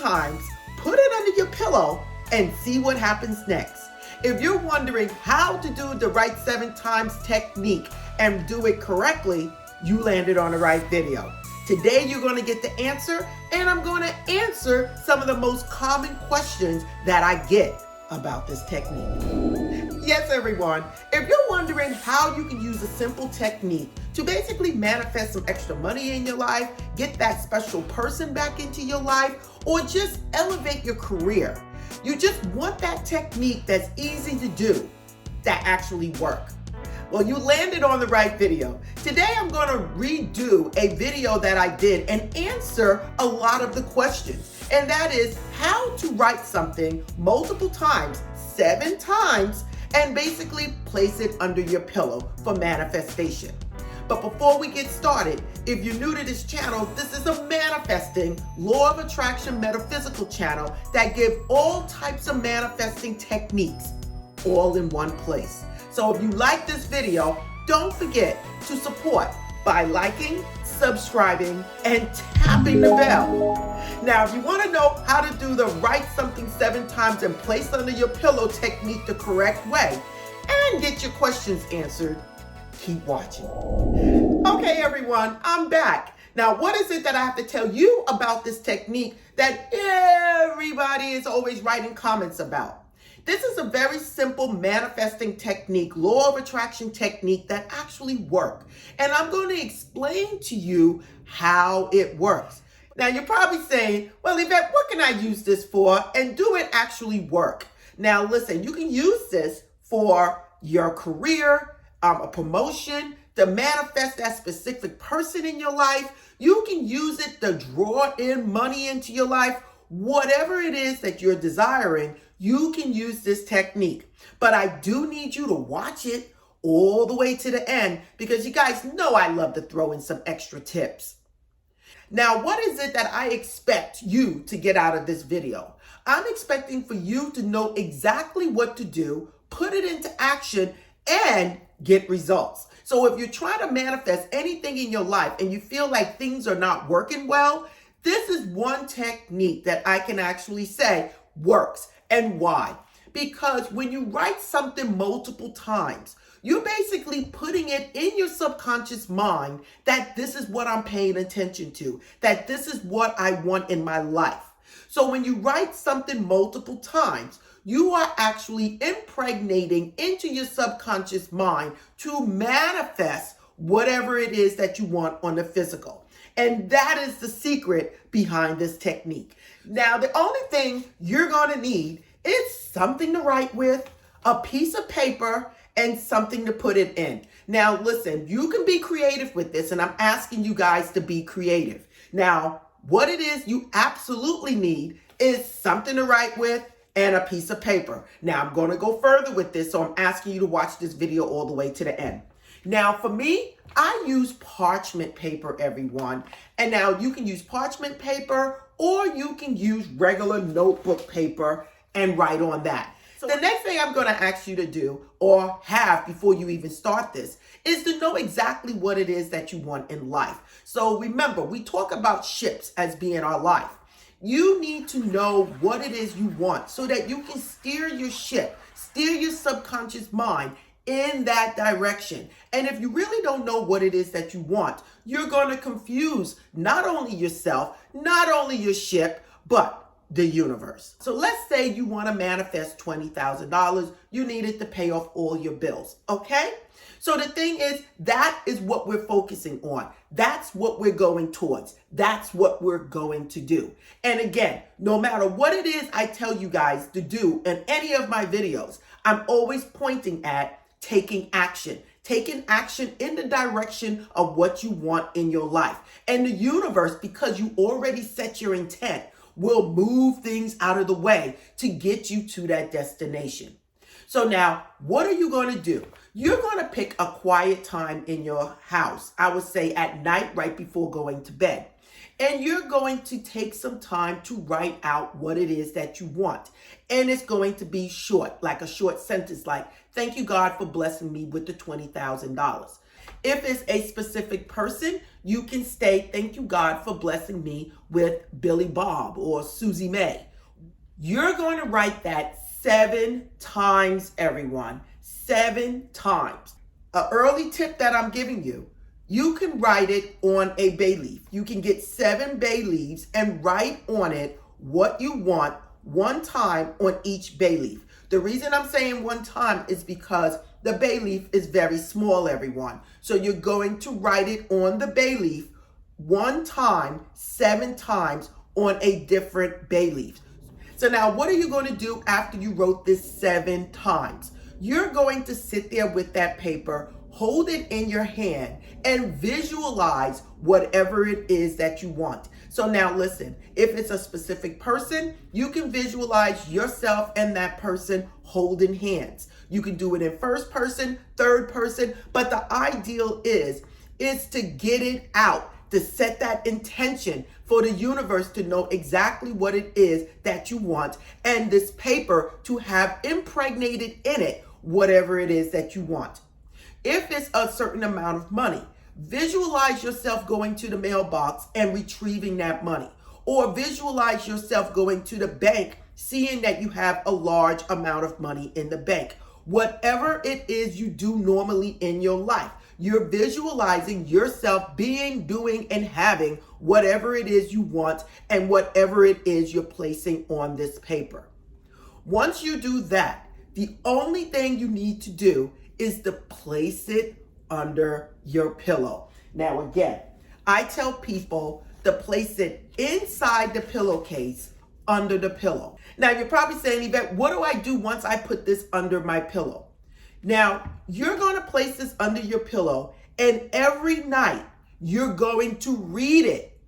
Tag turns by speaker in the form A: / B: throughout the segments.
A: times, put it under your pillow, and see what happens next. If you're wondering how to do the right 7 times technique and do it correctly, you landed on the right video. Today you're going to get the answer, and I'm going to answer some of the most common questions that I get about this technique. Yes, everyone, if you're wondering how you can use a simple technique to basically manifest some extra money in your life, get that special person back into your life, or just elevate your career, you just want that technique that's easy to do, that actually works. Well, you landed on the right video. Today, I'm going to redo a video that I did and answer a lot of the questions. And that is how to write something multiple times, 7 times, and basically place it under your pillow for manifestation. But before we get started, if you're new to this channel, this is a manifesting, law of attraction, metaphysical channel that gives all types of manifesting techniques all in one place. So if you like this video, don't forget to support by liking, subscribing, and tapping the bell. Now, if you want to know how to do the write something 7 times and place under your pillow technique the correct way and get your questions answered, keep watching. Okay, everyone, I'm back. Now, what is it that I have to tell you about this technique that everybody is always writing comments about? This is a very simple manifesting technique, law of attraction technique that actually works. And I'm going to explain to you how it works. Now, you're probably saying, well, Yvette, what can I use this for and do it actually work? Now, listen, you can use this for your career, a promotion, to manifest that specific person in your life. You can use it to draw in money into your life. Whatever it is that you're desiring, you can use this technique. But I do need you to watch it all the way to the end because you guys know I love to throw in some extra tips. Now, what is it that I expect you to get out of this video? I'm expecting for you to know exactly what to do, put it into action, and get results. So if you're trying to manifest anything in your life and you feel like things are not working well, this is one technique that I can actually say works. And why? Because when you write something multiple times, you're basically putting it in your subconscious mind that this is what I'm paying attention to, that this is what I want in my life. So when you write something multiple times, you are actually impregnating into your subconscious mind to manifest whatever it is that you want on the physical. And that is the secret behind this technique. Now, the only thing you're going to need is something to write with, a piece of paper, and something to put it in. Now, listen, you can be creative with this, and I'm asking you guys to be creative. Now, what it is you absolutely need is something to write with and a piece of paper. Now, I'm going to go further with this, so I'm asking you to watch this video all the way to the end. Now, for me, I use parchment paper, everyone. And now you can use parchment paper or you can use regular notebook paper and write on that. So the next thing I'm going to ask you to do or have before you even start this is to know exactly what it is that you want in life. So remember, we talk about ships as being our life. You need to know what it is you want so that you can steer your ship, steer your subconscious mind in that direction. And if you really don't know what it is that you want, you're going to confuse not only yourself, not only your ship, but the universe. So let's say you want to manifest $20,000. You need it to pay off all your bills. Okay? So the thing is, that is what we're focusing on. That's what we're going towards. That's what we're going to do. And again, no matter what it is I tell you guys to do in any of my videos, I'm always pointing at taking action in the direction of what you want in your life. And the universe, because you already set your intent, will move things out of the way to get you to that destination. So now, what are you going to do? You're going to pick a quiet time in your house. I would say at night, right before going to bed. And you're going to take some time to write out what it is that you want. And it's going to be short, like a short sentence like, thank you, God, for blessing me with the $20,000. If it's a specific person, you can state, thank you, God, for blessing me with Billy Bob or Susie May. You're going to write that 7 times, everyone. 7 times. An early tip that I'm giving you, you can write it on a bay leaf. You can get 7 bay leaves and write on it what you want 1 time on each bay leaf. The reason I'm saying 1 time is because the bay leaf is very small, everyone. So you're going to write it on the bay leaf 1 time, 7 times on a different bay leaf. So now what are you going to do after you wrote this 7 times? You're going to sit there with that paper, hold it in your hand, and visualize whatever it is that you want. So now listen, if it's a specific person, you can visualize yourself and that person holding hands. You can do it in first person, third person, but the ideal is to get it out, to set that intention for the universe to know exactly what it is that you want, and this paper to have impregnated in it whatever it is that you want. If it's a certain amount of money, visualize yourself going to the mailbox and retrieving that money. Or visualize yourself going to the bank, seeing that you have a large amount of money in the bank. Whatever it is you do normally in your life, you're visualizing yourself being, doing, and having whatever it is you want and whatever it is you're placing on this paper. Once you do that, the only thing you need to do is to place it under your pillow. Now again, I tell people to place it inside the pillowcase under the pillow. Now you're probably saying, Yvette, what do I do once I put this under my pillow? Now you're going to place this under your pillow, and every night you're going to read it.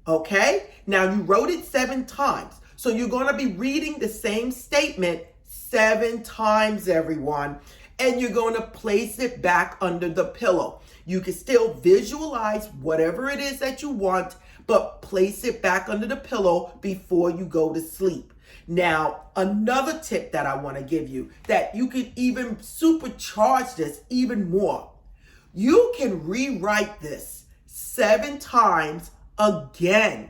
A: Okay? Now you wrote it 7 times. So you're going to be reading the same statement 7 times, everyone. And you're going to place it back under the pillow. You can still visualize whatever it is that you want, but place it back under the pillow before you go to sleep. Now, another tip that I want to give you that you can even supercharge this even more. You can rewrite this 7 times again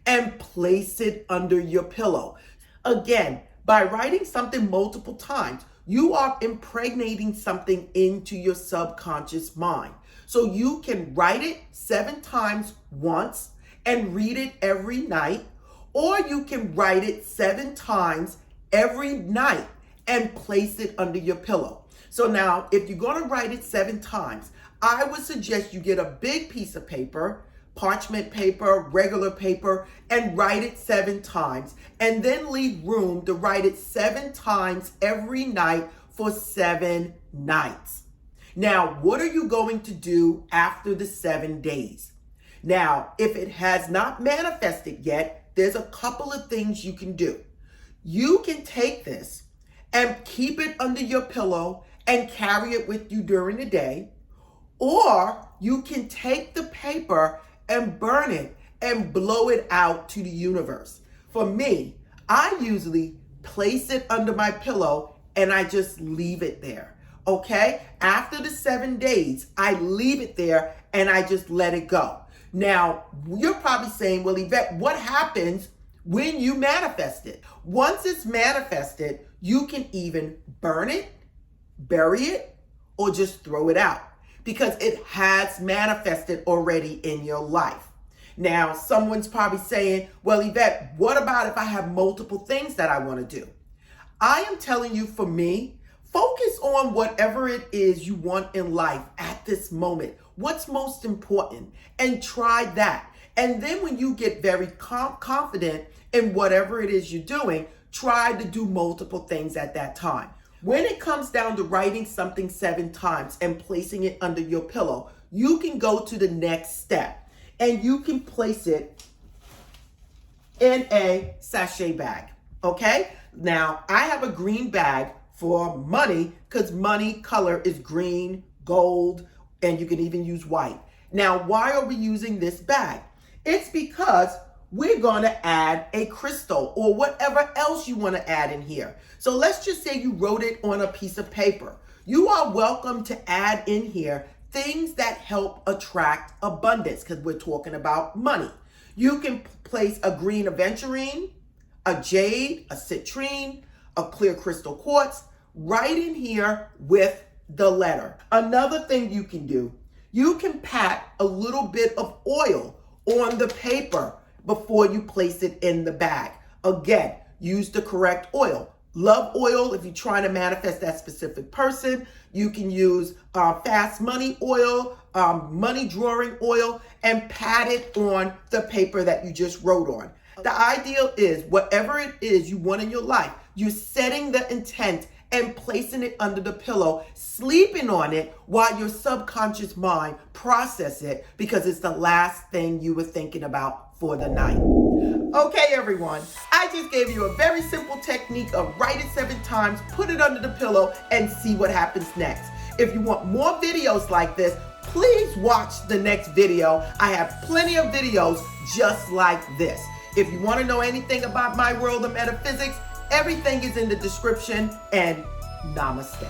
A: and place it under your pillow. Again, by writing something multiple times, you are impregnating something into your subconscious mind. So you can write it 7 times once and read it every night, or you can write it 7 times every night and place it under your pillow. So now, if you're going to write it 7 times, I would suggest you get a big piece of paper, parchment paper, regular paper, and write it 7 times, and then leave room to write it 7 times every night for 7 nights. Now, what are you going to do after the 7 days? Now, if it has not manifested yet, there's a couple of things you can do. You can take this and keep it under your pillow and carry it with you during the day, or you can take the paper and burn it and blow it out to the universe. For me, I usually place it under my pillow and I just leave it there. Okay? After the 7 days, I leave it there and I just let it go. Now, you're probably saying, well, Yvette, what happens when you manifest it? Once it's manifested, you can even burn it, bury it, or just throw it out because it has manifested already in your life. Now, someone's probably saying, well, Yvette, what about if I have multiple things that I want to do? I am telling you, for me, focus on whatever it is you want in life at this moment. What's most important? And try that. And then when you get very confident in whatever it is you're doing, try to do multiple things at that time. When it comes down to writing something 7 times and placing it under your pillow, you can go to the next step and you can place it in a sachet bag. Okay? Now, I have a green bag for money because money color is green, gold, and you can even use white. Now, why are we using this bag? It's because we're going to add a crystal or whatever else you want to add in here. So let's just say you wrote it on a piece of paper. You are welcome to add in here things that help attract abundance, because we're talking about money. You can place a green aventurine, a jade, a citrine, a clear crystal quartz right in here with the letter. Another thing you can do, you can pat a little bit of oil on the paper before you place it in the bag. Again, use the correct oil. Love oil if you're trying to manifest that specific person. You can use fast money oil, money drawing oil, and pat it on the paper that you just wrote on. The ideal is whatever it is you want in your life, you're setting the intent and placing it under the pillow, sleeping on it while your subconscious mind process it, because it's the last thing you were thinking about for the night. Okay, everyone, I just gave you a very simple technique of write it 7 times, put it under the pillow, and see what happens next. If you want more videos like this, please watch the next video. I have plenty of videos just like this. If you want to know anything about my world of metaphysics, everything is in the description, and namaste.